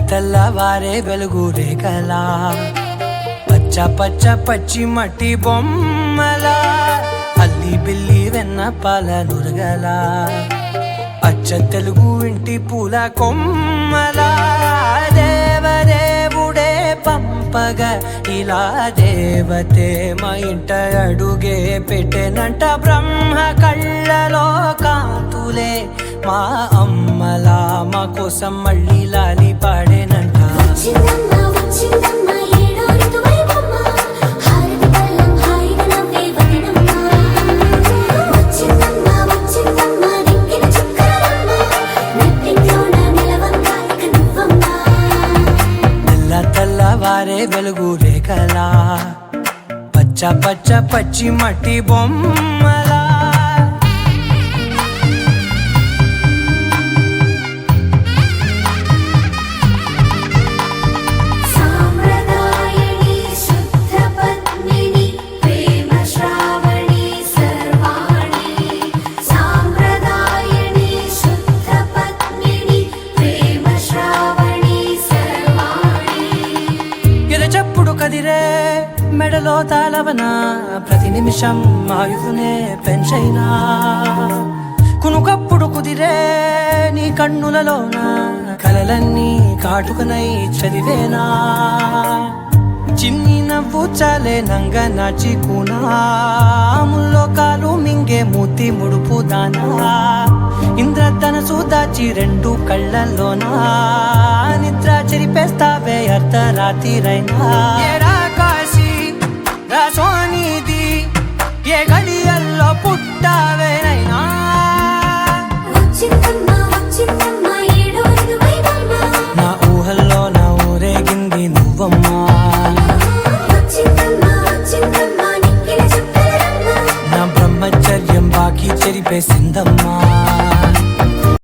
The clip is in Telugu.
తెల్లవారే వెలుగు రేఖలా పచ్చ పచ్చ పచ్చి మట్టి బొమ్మలా అల్లి బిల్లి వెన్న పాల నురగలా అచ్చ తెలుగు ఇంటి పూల కొమ్మలా దేవదేవుడే పంపగా ఇలా దేవతే మా ఇంట అడుగే పెట్టెనంట బ్రహ్మ కళ్ళలో కాంతులే మా అమ్మలా మా కోసం మళ్ళీ లాలి పాడేనంట తెల్లవారే వెలుగు రేఖలా పచ్చ పచ్చ పచ్చి మట్టి బొమ్మలా చెప్పుడు కదిరే మెడలో తాళవన ప్రతి నిమిషం ఆయుధునే పెంచైనా కునుకప్పుడు కుదిరే నీ కన్నులలోన కలలన్నీ కాటుకనై చదివేనా చిన్ని నవ్వు చాలే నంగ నాచి కూనాముల్లో కాలు మింగే మూతి ముడుపు దానా ఇంద్రధనసు దాచి రెండు కళ్ళల్లోనా నిద్ర చెరిపేస్తావే అర్ధరాత్రిరైనా కాశీ రాసోనిది ఏ గడియల్లో పుట్టావేనైనా నా ఊహల్లో నా ఊరేగింది నువ్వమ్మా నా బ్రహ్మచర్యం బాకీ చెరిపేసిందమ్మా